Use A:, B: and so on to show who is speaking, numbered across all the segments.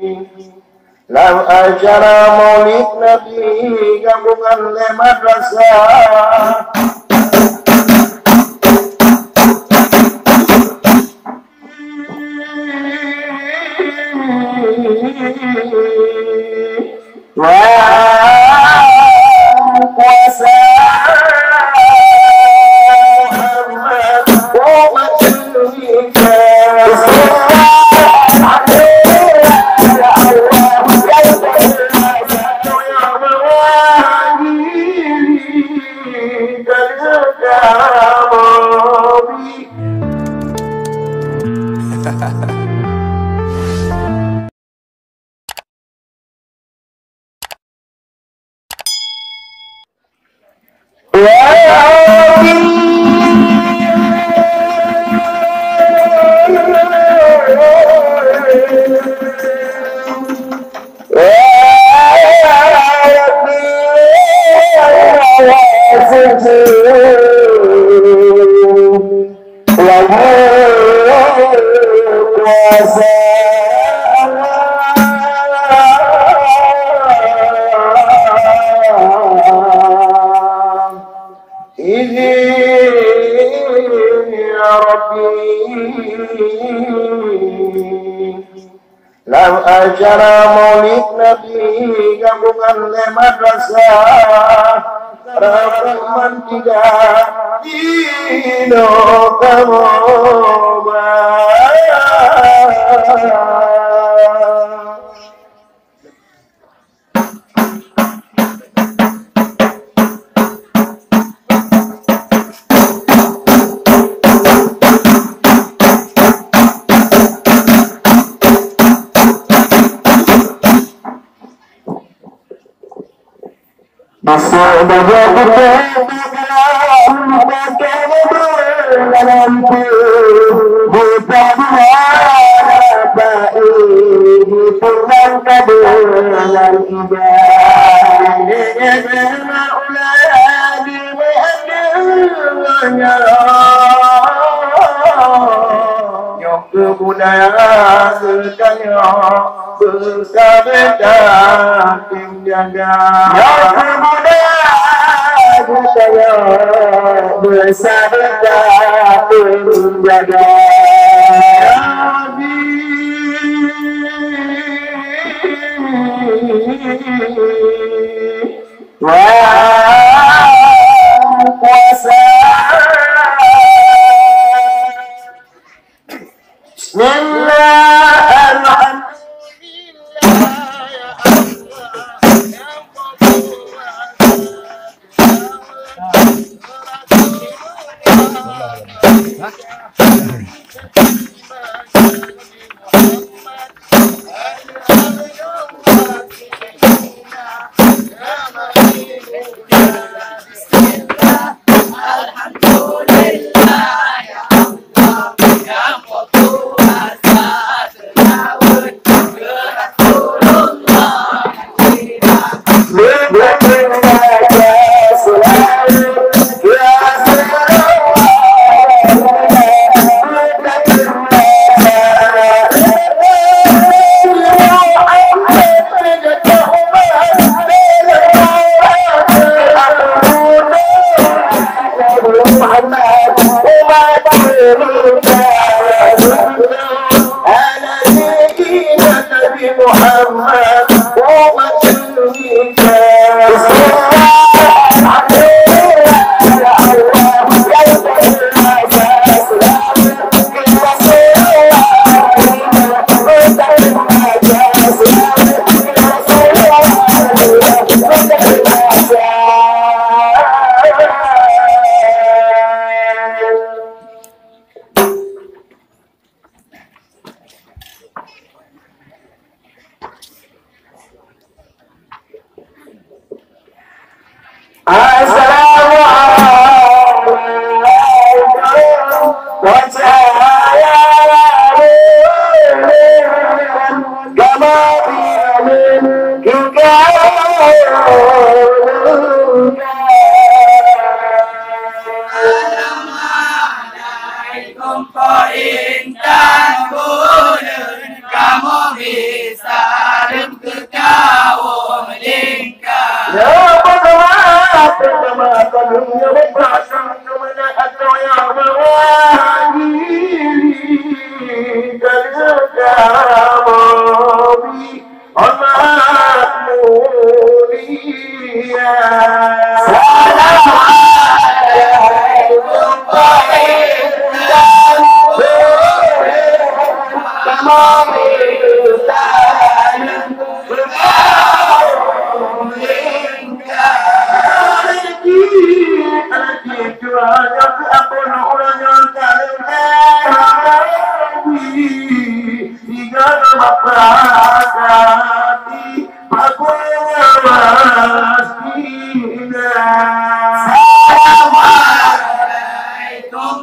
A: dalam acara maulid Nabi gabungan le madrasah. Kuasa dalam acara maulid Nabi gabungan le madrasah Rahman tidak dino kamu
B: Intan bulan kamu bisa
A: Ya pertama kalungnya berpasang kemana atau yang mewakili kamu Allah mulia. Salam alaikum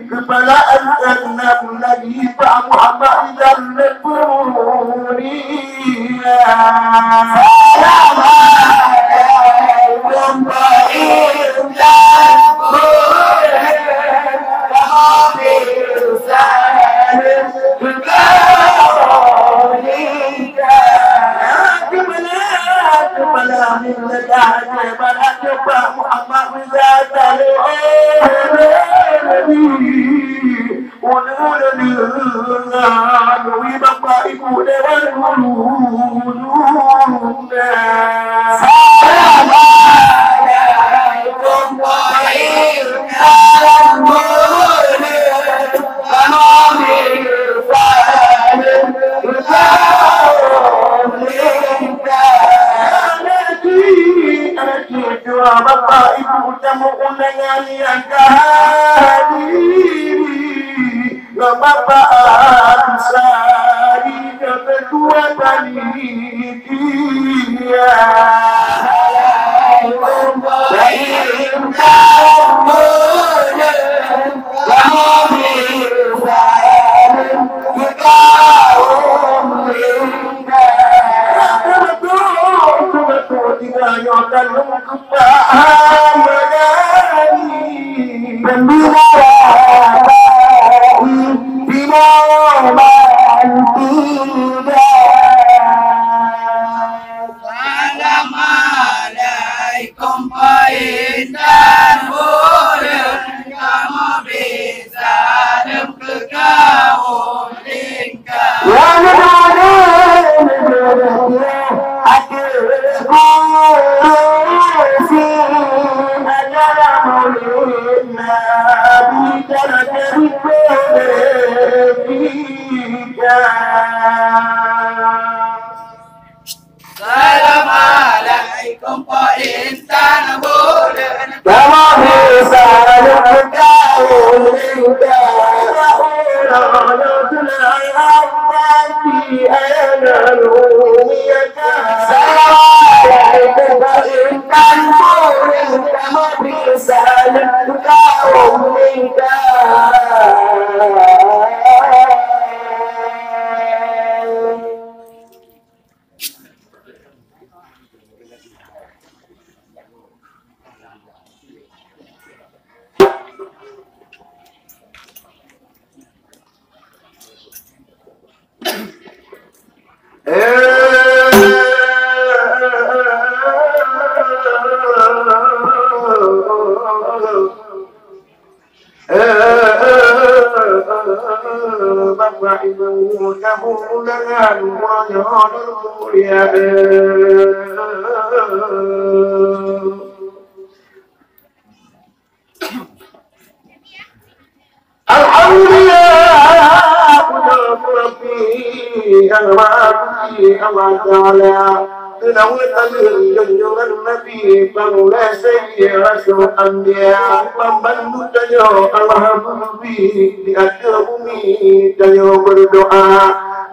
A: kepala anak Nabi Pak Muhammad dan Nabiya. Salam alaikum Bapak Ibu Dewan Guru. Salam alaikum Bapak Ibu tamu undangan yang kehadiri, Bapak Ansari ketua panitia. Assalamualaikum Pak Intan bulan kamu bisa bergaul Assalamualaikum Pak Intan bulan kamu bisa bergaul Bapak Ibu kamu dengan wajah mulia. Alhamdulillah Allah Ta'ala Tunawatan junjungan Nabi Bangla Sayyid Rasul Anbiya Membantu tayo Allah Bumi di akhir bumi tayo berdoa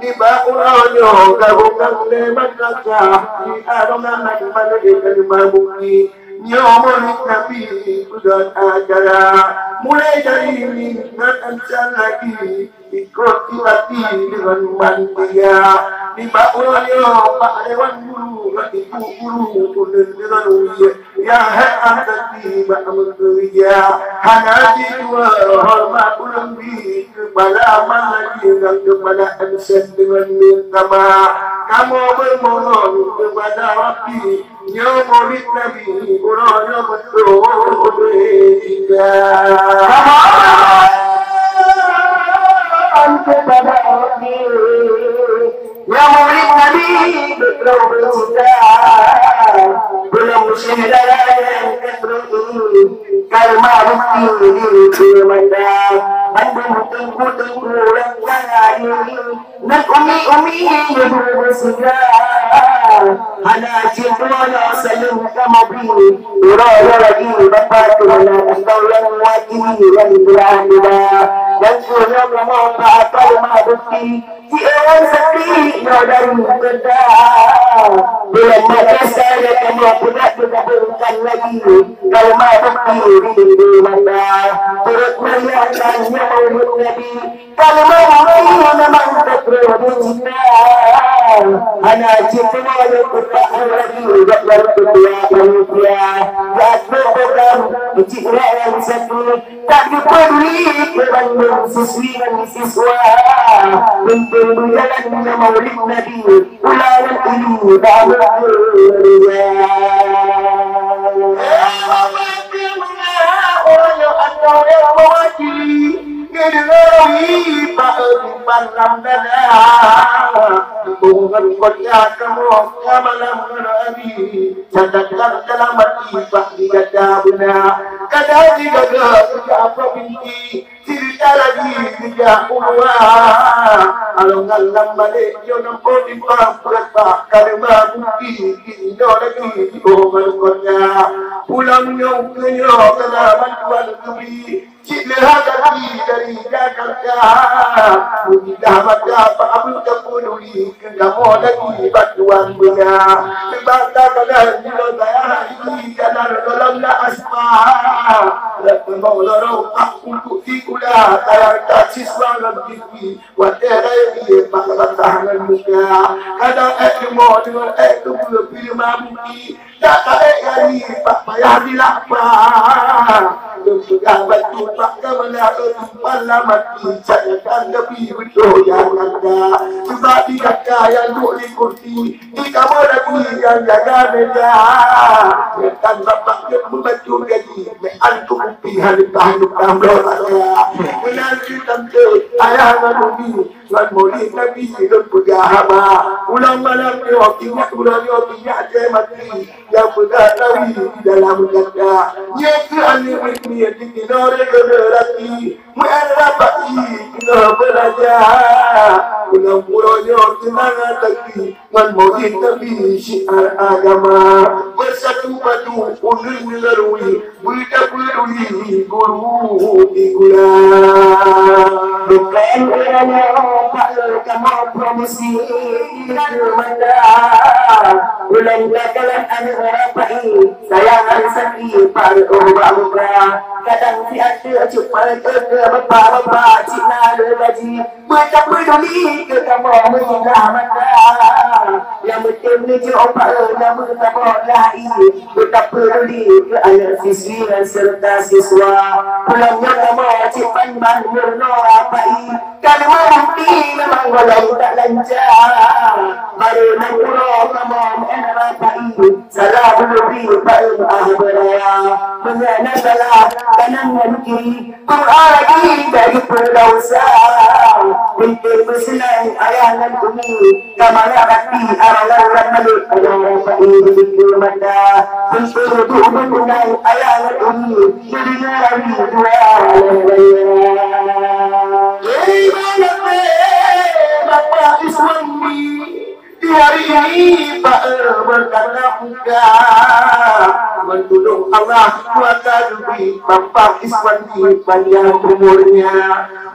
A: di bawahnya gabungan lebat kaca di aronan malaikat bumi nyomong Nabi udah acara mulai dari ini akan lagi ikuti hati dengan mantia di bawahnya Pak Dewan Guru Ibu Guru Tulen dengan ya hati Menteri Hanaji dua hormat lebih kepada lagi dan kepada MC dengan minta kamu bermohon kepada Rabbi ya murid Nabi Qur'an betul kepada Rabbi ya murid Nabi betul belum sudah kalma bukti di mana bandung tengku langkah nak umi yang bersegar hana cinta saling kamu beri uraya lagi bapak tuana tolong wakili yang berada dan sudah kamu apa bukti orang sepi dari benda belum ada saya kamu tidak berkabulkan lagi kalau bukti di mana turut melihatnya maulid Nabi kalau mau memang terpercaya hanya cinta yang bertahan lagi dalam dunia manusia tak berpegang cinta yang satu tak dipeduli kerana siswi dan siswa untuk berjalan maulid Nabi ulangan ini tak berbeza orang yang ada yang mewakili Gederawi Pak Lam Dada Hubungan kota kamu Malam Nabi Catatan dalam hati Pak Digada benar Kada digaga Tiga provinsi Cerita lagi Tiga ulua Alongan lam balik Yo nampak di Pak Berapa Kalima bukti Kino lagi Hubungan kota Pulang nyong kenyo Kada bantuan kebi Cik lehagati dari Jakarta Mudah maka Pak Abdul Kapuduli Kendamu lagi bantuan benar Sebata kadang Jika saya hari Jalan dalam la asma Lepas mau lorong Pak untuk dikulah Saya tak siswa lebih Waterai dia Pak Bantahan muka Kadang mau dengan kubur Pilih bukti Tak hari Pak payah dilapar Sudah batu Pak Kamala Malam mati saya kan lebih betul yang ada sebab dia kaya duk dikursi di kamar lagi yang jaga meja dan bapak dia membantu gaji antum pihak hidup kamar saya menanti tante ayah nabi dan murid nabi hidup pegahama ulang malam dia waktunya ulang waktunya dia mati yang berdakwah dalam jaga dia ke aneh dia dikinore generasi mendapat kita belajar pulang-pulangnya tenang lagi memuji Nabi syiar agama bersatu padu undur melalui berdapuri guru igulan bukan kerana kamu promosi mana bulan belakangan anak rapai sayangan sakit pada orang kadang tiada cepat ke bapak-bapak cina gaji mereka peduli ke kamu mengindah mata yang betul ni opak nama tabak lahi mereka peduli ke anak siswi dan serta siswa pulangnya kamu cepat bangun rapai kalau mati memang walau tak lancar baru nak pulang kamu anak rapai salah lebih baik beraya mengenai salah kanan dan kiri Quran lagi dari perdausa pintu bersenang ayah dan umi kamala hati aralan dan malik orang pai di mata pintu duduk menang ayah dan umi mendengar dua Bapak Iswandi di hari ini Pak berkata muka menuduh Allah kuasa lebih Bapak Iswandi panjang umurnya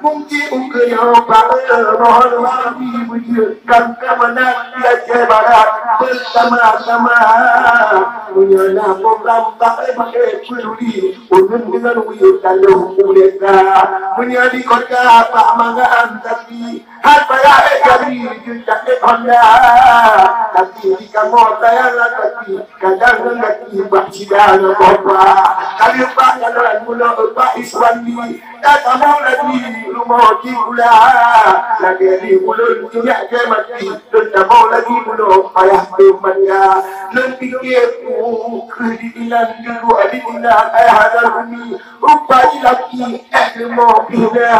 A: mungkin ukenya Pak mohon lebih wujudkan kemenangan dia barat bersama-sama Menyana program tak pakai peduli Unun dengan wiyut kalau mereka Menyadi kota Pak Manggaan tapi Harpaya jadi Jutak Honda Tapi jika mau tayanglah tapi Kadang lagi Pak Sidang Bapak Kali Pak Jalan Mula Pak Iswandi Tak mau lagi Rumah Cipula Lagi di mulut Minyak ke mati Tak mau lagi Mula Ayah temannya Dan pikirku Kedidinan dulu Adidinan ayah dan bumi Rupai laki Ilmu bina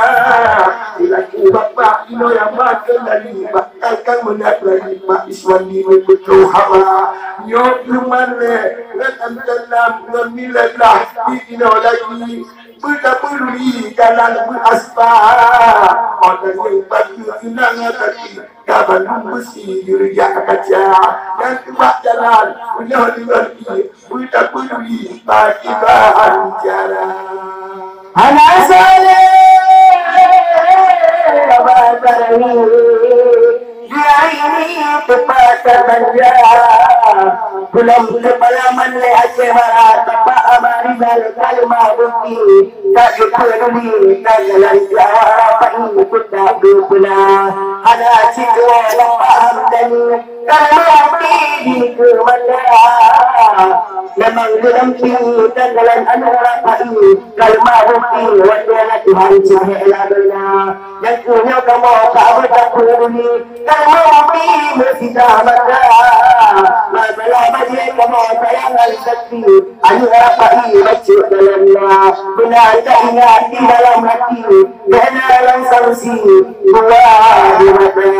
A: Laki bapak Ino yang makan dari Bakalkan menat lagi Pak Iswandi Betul hawa Nyok lumane Lekan dalam Ngemilah Ino lagi Berdapuri Jalan beraspal Orang yang baju senang Tapi kaban besi Direjak kaca Yang kebak jalan Punya diberki Berdapuri Bagi bahan cara Anak saya Abad-abad dia ini tepat terbanja belum kepalaman le Aceh Barat Bapak Amarizal Kalmah Bukti tak peduli tak jalan Jawa apa ikut tak berpula ada cikgu Bapak Hamdani Kalmah Bukti di kemana memang didampingi dan jalan anak rapai Kalmah Bukti wajah Tuhan cahaya benar yang punya kamu tak berpeduli Kalmah Bukti bersidah mata masalah majlis kamu sayangan sakti anak rapai baca dalamnya benar tak ingat di dalam hati dan dalam sanksi buah di mata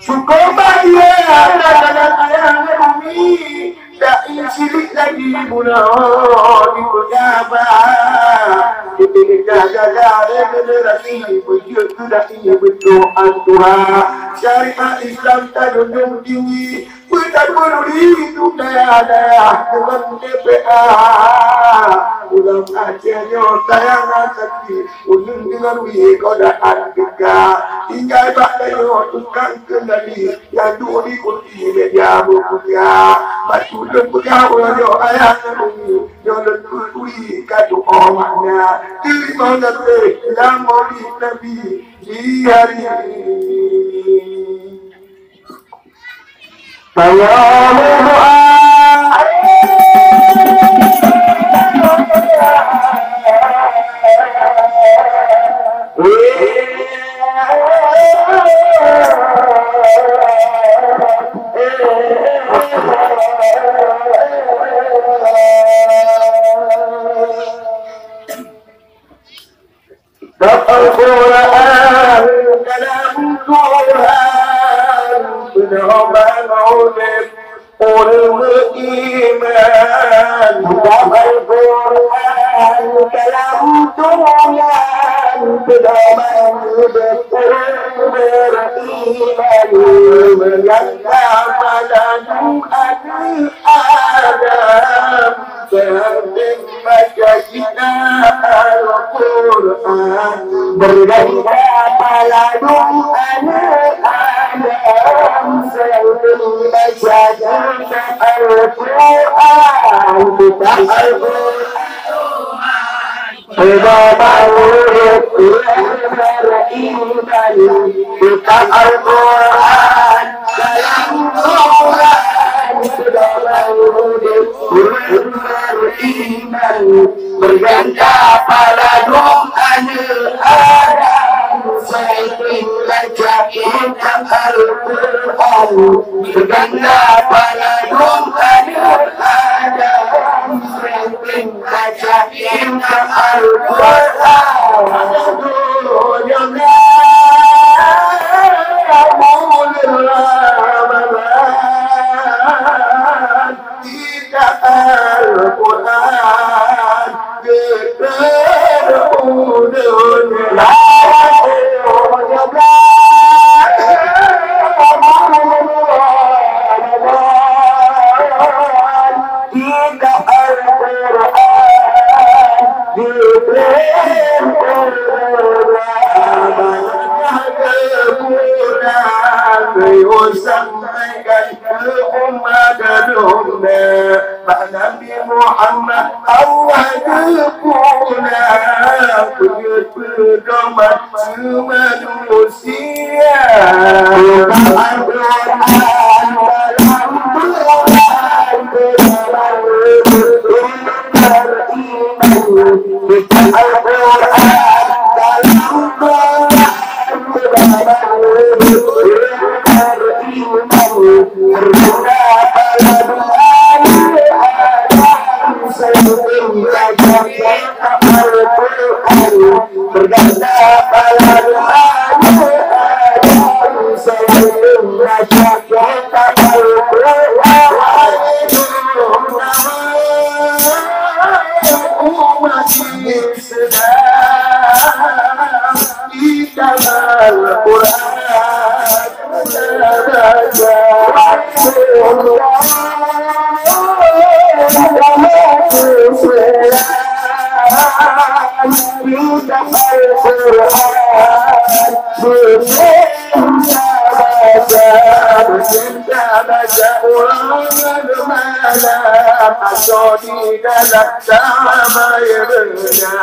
A: syukur bahagia dan ayah bumi tak silik lagi bunuh di pejabat di jaga-jaga generasi wujud sudah ini berdoa Tuhan syariat Islam tak duduk tinggi tak peduli itu daya-daya dengan DPA ulang Acehnya sayangan sakti ujung dengan wih kodaan tiga tinggal bakdayo tukang kendali yang dua dikunci media berkutia batu dan pegawai ayah bumi yang peduli kadu omanya terima kasih yang maulid Nabi di hari ini saya berdoa Al-Quran kalam Tuhan berdoa maulid beriman Al-Quran kalam Tuhan berdoa maulid beriman menyanggah pada Tuhan Adam Sehingga baca kita Al-Quran berbeda pada Tuhan Adam Sehingga baca kita Al-Quran kita Al-Quran berbeda beriman kita Al-Quran dalam Quran beriman berganda pada Tuhan Adam sehingga baca kita Al-Quran berganda pada Tuhan Adam sehingga baca kita Al-Quran Al-Quran sampaikan ke umat sebelumnya Pak Nabi Muhammad Allah dukuna pedoman manusia Al-Quran dalam Quran beriman Al-Quran dalam Quran Di dalam tabayirnya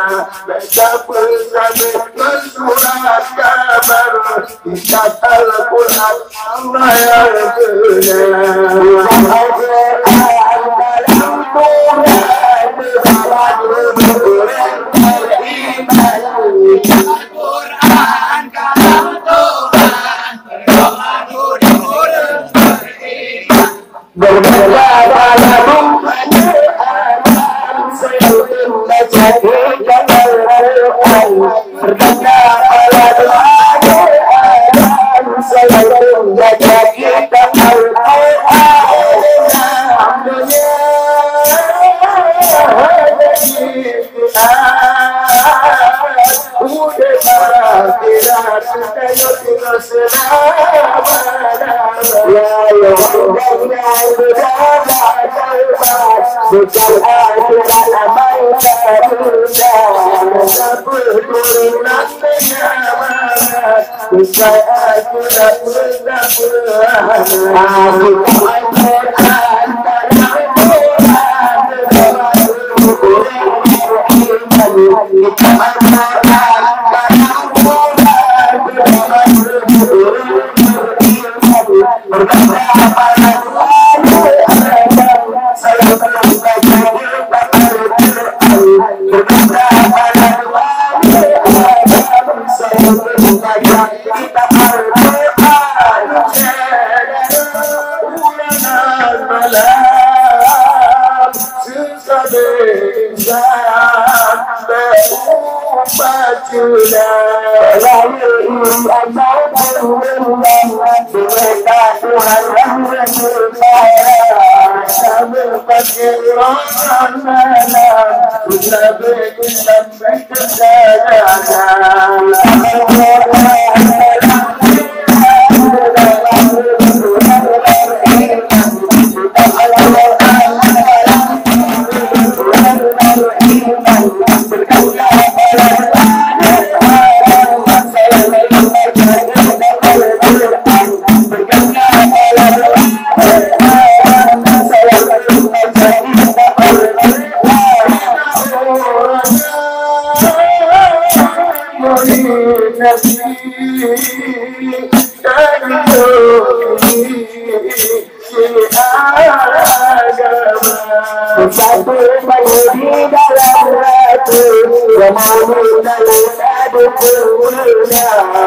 A: baca pesan bersurat kabar kitab Al-Quran Allah yang benar Al-Quran dalam Quran Al-Quran dalam Quran berbeda dalam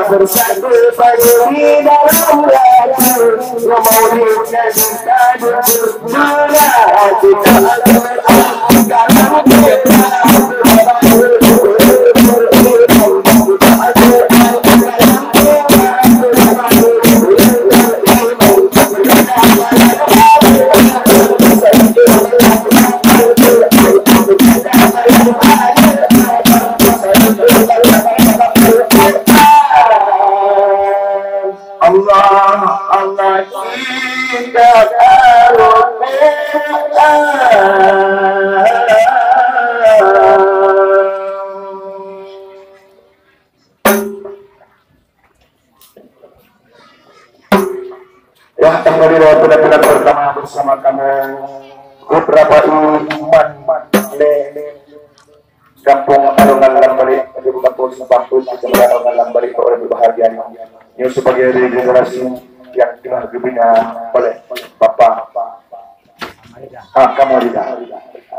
A: bersatu padu di dalam hati memohonnya kita berdua kita dalam Wah, alhamdulillah benar-benar pertama bersama kamu beberapa iman kampung Alungan Lambari di kampung Sepampun kecamatan Alungan Lambari orang berbahagia yang sebagai generasi yang telah dibina oleh Bapak Kamariza,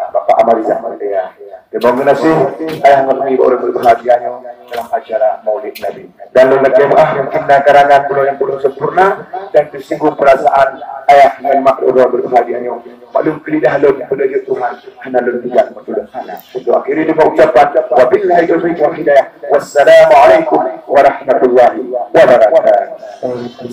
A: Bapak Amariza ya. Terima kasih ayah kami orang berbahagianya dalam acara Maulid Nabi. Dan lunak jemaah yang indah karangan pulau yang penuh sempurna dan tersinggung perasaan ayah dengan makhluk orang berbahagianya. Maklum kelidah lun penuju Tuhan hana lun tidak betul hana. Untuk akhiri dengan ucapan wabillahi taufiq wal hidayah. Wassalamualaikum warahmatullahi wabarakatuh.